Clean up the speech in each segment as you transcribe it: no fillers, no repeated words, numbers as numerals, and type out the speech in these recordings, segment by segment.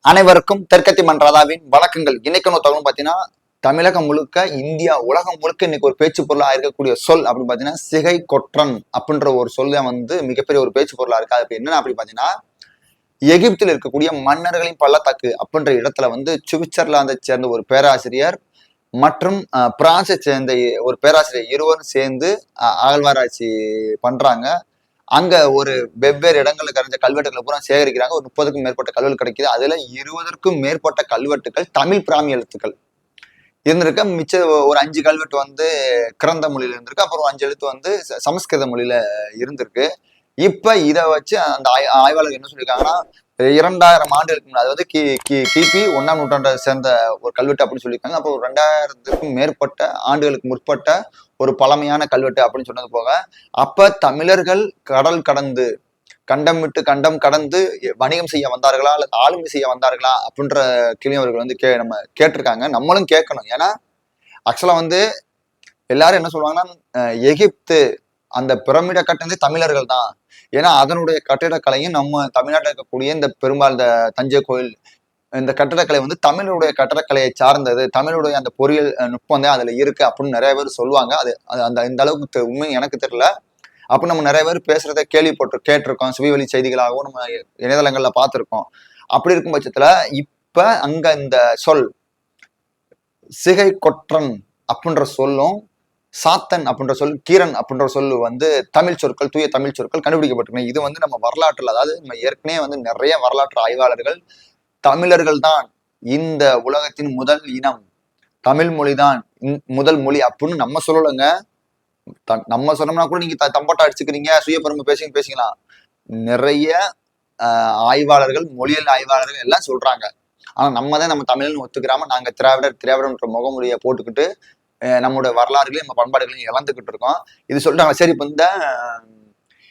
அனைவருக்கும் தெற்கத்தி மன்றாதாவின் வணக்கங்கள். இன்னைக்கு தகவல் பார்த்தீங்கன்னா, தமிழகம் முழுக்க, இந்தியா உலகம் முழுக்க இன்னைக்கு ஒரு பேச்சு பொருளா இருக்கக்கூடிய சொல் அப்படின்னு பார்த்தீங்கன்னா, சிகை கொற்றன் அப்படின்ற ஒரு சொல் தான் மிகப்பெரிய ஒரு பேச்சு பொருளா இருக்கு. அது என்னன்னா அப்படி பார்த்தீங்கன்னா, எகிப்தில் இருக்கக்கூடிய மன்னர்களின் பள்ளத்தாக்கு அப்படின்ற இடத்துல சுவிட்சர்லாந்தை சேர்ந்த ஒரு பேராசிரியர் மற்றும் பிரான்சை சேர்ந்த ஒரு பேராசிரியர் இருவரும் சேர்ந்து அகழ்வாராய்ச்சி பண்றாங்க. அங்க ஒரு வெவ்வேறு இடங்கள்ல கரைஞ்ச கல்வெட்டுகளை பூரா சேகரிக்கிறாங்க. ஒரு 30க்கும் மேற்பட்ட கல்வெட்டு கிடைக்குது. அதுல 20க்கும் மேற்பட்ட கல்வெட்டுகள் தமிழ் பிராமி எழுத்துக்கள் இருந்திருக்கு. மிச்ச ஒரு 5 கல்வெட்டு கிரந்த மொழியில இருந்திருக்கு. அப்புறம் 5 எழுத்து சமஸ்கிருத மொழியில இருந்திருக்கு. இப்ப இதை வச்சு அந்த ஆய்வாளர்கள் என்ன சொல்லியிருக்காங்கன்னா, 2000 ஆண்டுகளுக்கு முன்னாடி, அதாவது கிபி 1ஆம் நூற்றாண்டை சேர்ந்த ஒரு கல்வெட்டு அப்படின்னு சொல்லியிருக்காங்க. அப்போ 2000க்கும் மேற்பட்ட ஆண்டுகளுக்கு முற்பட்ட ஒரு பழமையான கல்வெட்டு அப்படின்னு சொன்னது போக, அப்ப தமிழர்கள் கடல் கடந்து கண்டம் விட்டு கண்டம் கடந்து வணிகம் செய்ய வந்தார்களா அல்லது ஆளுமை செய்ய வந்தார்களா அப்படின்ற கேள்வி அவர்கள் நம்ம கேட்டிருக்காங்க. நம்மளும் கேட்கணும். ஏன்னா ஆக்சுவலா எல்லாரும் என்ன சொல்லுவாங்கன்னா, எகிப்து அந்த பிரமிடை கட்டினதே தமிழர்கள் தான். ஏன்னா அதனுடைய கட்டிடக்கலையும் நம்ம தமிழ்நாட்டில் இருக்கக்கூடிய இந்த பெரும்பால் இந்த தஞ்சை கோயில் இந்த கட்டடக்கலை தமிழுடைய கட்டடக்கலையை சார்ந்தது, தமிழுடைய அந்த பொறியியல் நுட்பம் தான் அதுல இருக்கு அப்படின்னு நிறைய பேர் சொல்லுவாங்க. அது அந்த இந்த அளவுக்கு உண்மை எனக்கு தெரியல. அப்ப நம்ம நிறைய பேர் பேசுறத கேட்டிருக்கோம். சுயவழி செய்திகளாகவும் நம்ம இணையதளங்கள்ல பார்த்திருக்கோம். அப்படி இருக்கும் பட்சத்துல இப்ப அங்க இந்த சொல் சிகை கொற்றன் அப்படின்ற சொல்லும், சாத்தன் அப்படின்ற சொல், கீரன் அப்படின்ற சொல் தமிழ் சொற்கள், தூய தமிழ் சொற்கள் கண்டுபிடிக்கப்பட்டிருக்கு. இது நம்ம வரலாற்றுல, அதாவது நம்ம ஏற்கனவே நிறைய வரலாற்று ஆய்வாளர்கள் தமிழர்கள் தான் இந்த உலகத்தின் முதல் இனம், தமிழ் மொழிதான் முதல் மொழி அப்படின்னு நம்ம சொல்லலைங்க. நம்ம சொன்னோம்னா கூட நீங்க தம்பட்டா அடிச்சுக்கிறீங்க, சுயபெருமை பேசிக்கலாம். நிறைய ஆய்வாளர்கள், மொழியியல் ஆய்வாளர்கள் எல்லாம் சொல்றாங்க. ஆனா நம்ம தான் நம்ம தமிழ்னு ஒத்துக்கிறாம நாங்க திராவிடன்ற முகமொழியை போட்டுக்கிட்டு நம்மளுடைய வரலாறுகளையும் நம்ம பண்பாடுகளையும் இழந்துகிட்டு இருக்கோம். இது சொல்லிட்டாங்க. சரி, இப்ப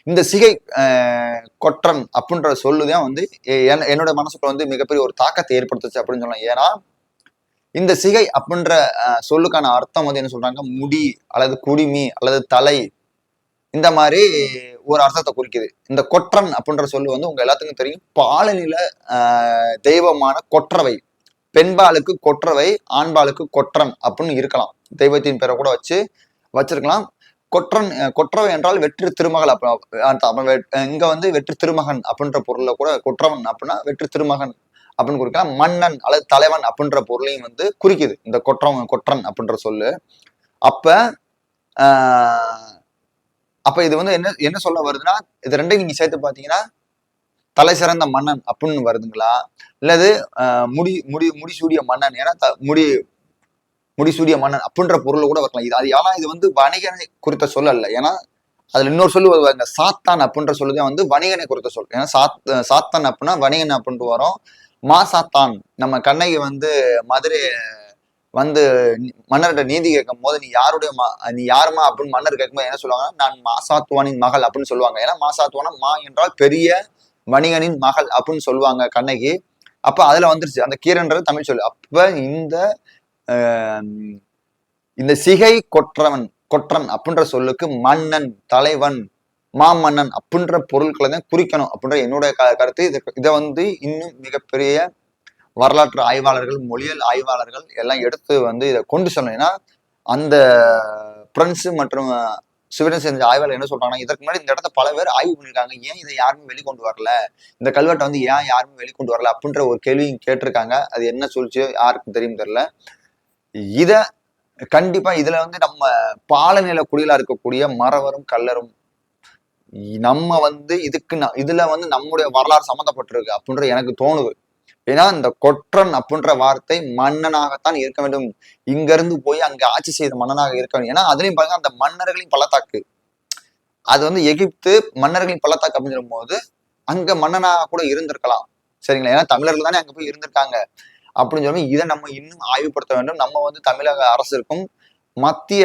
இந்த சிகை கொற்றன் அப்படின்ற சொல்லுதான் என்னோட மனசுக்குள்ள மிகப்பெரிய ஒரு தாக்கத்தை ஏற்படுத்துச்சு அப்படின்னு சொல்லலாம். ஏன்னா இந்த சிகை அப்படின்ற சொல்லுக்கான அர்த்தம் என்ன சொல்றாங்க, முடி அல்லது குடிமி அல்லது தலை, இந்த மாதிரி ஒரு அர்த்தத்தை குறிக்குது. இந்த கொற்றன் அப்படின்ற சொல்லு உங்க எல்லாத்துக்கும் தெரியும், பாலநில தெய்வமான கொற்றவை. பெண்பாலுக்கு கொற்றவை, ஆண்பாலுக்கு கொற்றன் அப்படின்னு இருக்கலாம். தெய்வத்தின் பேரை கூட வச்சிருக்கலாம். கொற்றவை என்றால் வெற்றி திருமகள். இங்க வெற்றி திருமகன் அப்படின்ற பொருள்ல கூட கொற்றவன் அப்படின்னா வெற்றி திருமகன் அப்படின்னு குறிக்கலாம். மன்னன் அல்லது தலைவன் அப்படின்ற பொருளையும் குறிக்குது இந்த கொற்றன் அப்படின்ற சொல்லு. அப்ப இது என்ன சொல்ல வருதுன்னா, இது ரெண்டையும் நீங்க சேர்த்து பாத்தீங்கன்னா தலை சிறந்த மன்னன் அப்படின்னு வருதுங்களா, இல்லது முடிசூடிய மன்னன், ஏன்னா முடிசூடிய மன்னன் அப்படின்ற பொருள் கூட வரலாம். இது வணிகனை குறித்த சொல் அல்ல. ஏன்னா அதுல இன்னொரு சொல்லு வருவாங்க, சாத்தான் அப்படின்ற சொல்லுதான் வணிகனை குறித்த சொல். ஏன்னா சாத்தான் அப்படின்னா வணிகன் அப்படின்ட்டு வரும். மாசாத்தான், நம்ம கண்ணகி மதுரை மன்னர்கிட்ட நீதி கேட்கும் போது, நீ யாருமா அப்படின்னு மன்னர் கேட்கும்போது என்ன சொல்லுவாங்கன்னா, நான் மாசாத்துவானின் மகள் அப்படின்னு சொல்லுவாங்க. ஏன்னா மாசாத்துவான மா என்றால் பெரிய வணிகனின் மகள் அப்படின்னு சொல்லுவாங்க கண்ணகி. அப்ப அதுல வந்துருச்சு அந்த கீரன்றது தமிழ் சொல்லு. அப்ப இந்த சிகை கொற்றன் அப்படின்ற சொல்லுக்கு மன்னன், தலைவன், மாமன்னன் அப்படின்ற பொருட்களை தான் குறிக்கணும் அப்படின்ற என்னுடைய கருத்து. இதை இன்னும் மிகப்பெரிய வரலாற்று ஆய்வாளர்கள், மொழியியல் ஆய்வாளர்கள் எல்லாம் எடுத்து இதை கொண்டு சொல்லணும். ஏன்னா அந்த பிரெஞ்சு மற்றும் சுவீடன் சேர்ந்த ஆய்வாளர் என்ன சொல்றாங்கன்னா, இதற்கு முன்னாடி இந்த இடத்த பல பேர் ஆய்வு பண்ணிருக்காங்க, ஏன் இதை யாருமே வெளிக்கொண்டு வரல, இந்த கல்வெட்டை ஏன் யாருமே வெளிக்கொண்டு வரல அப்படின்ற ஒரு கேள்வியும் கேட்டிருக்காங்க. அது என்ன சொல்லிச்சு யாருக்கும் தெரியும் தெரியல. இத கண்டிப்பா இதுல நம்ம பாலநில குடிகளா இருக்கக்கூடிய மறவரும் கல்லரும் நம்ம இதுல நம்முடைய வரலாறு சம்மந்தப்பட்டிருக்கு அப்படின்ற எனக்கு தோணுது. ஏன்னா இந்த கொற்றன் அப்படின்ற வார்த்தை மன்னனாகத்தான் இருக்க வேண்டும். இங்க இருந்து போய் அங்க ஆட்சி செய்த மன்னனாக இருக்க வேண்டும். ஏன்னா அதுலயும் பாருங்க, அந்த மன்னர்களின் பள்ளத்தாக்கு, அது எகிப்து மன்னர்களின் பள்ளத்தாக்கு அப்படின்னு சொல்லும் போது அங்க மன்னனாக கூட இருந்திருக்கலாம். சரிங்களா? ஏன்னா தமிழர்கள் தானே அங்க போய் இருந்திருக்காங்க அப்படின்னு சொல்லி இதை நம்ம இன்னும் ஆய்வுபடுத்த வேண்டும். நம்ம தமிழக அரசிற்கும் மத்திய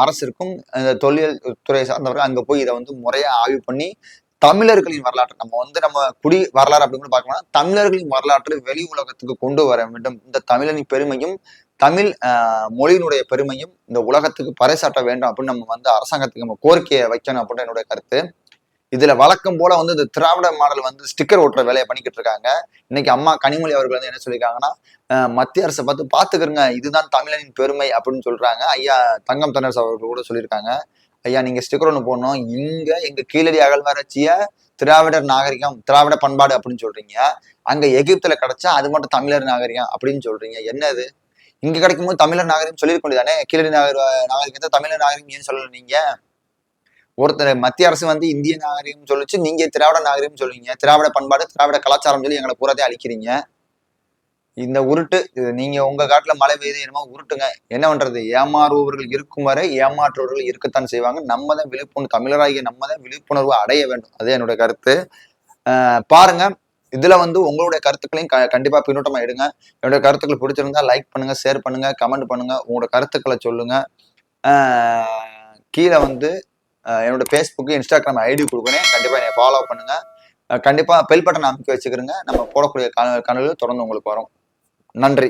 அரசிற்கும் தொல்லியல் துறை சார்ந்தவர்கள் அங்க போய் இதை முறையா ஆய்வு பண்ணி தமிழர்களின் வரலாற்று நம்ம குடி வரலாறு அப்படின்னு பார்க்கணும்னா தமிழர்களின் வரலாற்றை வெளி உலகத்துக்கு கொண்டு வர வேண்டும். இந்த தமிழனின் பெருமையும் தமிழ் மொழியினுடைய பெருமையும் இந்த உலகத்துக்கு பறைசாற்ற வேண்டும் அப்படின்னு நம்ம அரசாங்கத்துக்கு நம்ம கோரிக்கையை வைக்கணும் அப்படின்னு என்னுடைய கருத்து. இதுல வழக்கம் போல வந்து இந்த திராவிட மாடல் வந்து ஸ்டிக்கர் ஓட்டுற வேலையை பண்ணிக்கிட்டு இருக்காங்க. இன்னைக்கு அம்மா கனிமொழி அவர்கள் வந்து என்ன சொல்லியிருக்காங்கன்னா, மத்திய அரசை பாத்துக்கிறங்க, இதுதான் தமிழனின் பெருமை அப்படின்னு சொல்றாங்க. ஐயா தங்கம் தென்னரசு அவர்கள் கூட சொல்லியிருக்காங்க, ஐயா நீங்க ஸ்டிக்கர் ஒண்ணு போடணும், இங்க எங்க கீழடி அகழ்வாராய்ச்சிய திராவிடர் நாகரிகம், திராவிட பண்பாடு அப்படின்னு சொல்றீங்க, அங்க எகிப்துல கிடைச்சா அது மட்டும் தமிழர் நாகரிகம் அப்படின்னு சொல்றீங்க, என்னது? இங்க கிடைக்கும் போது தமிழர் நாகரிகம் சொல்லிருக்க வேண்டியதானே? கீழடி நாகரிகத்தை தமிழர் நாகரிகம் ஏன் சொல்லல நீங்க? ஒருத்தர் மத்திய அரசு வந்து இந்திய நாகரிகம் சொல்லிச்சு, நீங்க திராவிட நாகரிகம் சொல்லுவீங்க, திராவிட பண்பாடு திராவிட கலாச்சாரம் சொல்லி எங்களை பூராத்தையும் அழிக்கிறீங்க. இந்த உருட்டு நீங்க உங்க காட்டுல மழை பெய்யுது என்னமோ உருட்டுங்க, என்ன பண்றது? ஏமாறுபவர்கள் இருக்கும் வரை ஏமாற்றுவர்கள் இருக்கத்தான் செய்வாங்க. நம்ம தான் விழிப்புணர்வு, தமிழராகிய நம்ம தான் விழிப்புணர்வு அடைய வேண்டும். அதே என்னோட கருத்து. பாருங்க, இதுல வந்து உங்களுடைய கருத்துக்களையும் கண்டிப்பா பின்னூட்டமா எடுங்க. என்னோட கருத்துக்கள் பிடிச்சிருந்தா லைக் பண்ணுங்க, ஷேர் பண்ணுங்க, கமெண்ட் பண்ணுங்க, உங்களோட கருத்துக்களை சொல்லுங்க. கீழே வந்து என்னோட ஃபேஸ்புக், இன்ஸ்டாகிராம் ஐடி கொடுக்குறேன், கண்டிப்பா என்னை ஃபாலோ பண்ணுங்க. கண்டிப்பா பெல் பட்டன் அமைக்க வச்சுக்கிறேங்க. நம்ம போடக்கூடிய கனவு தொடர்ந்து உங்களுக்கு வரும். நன்றி.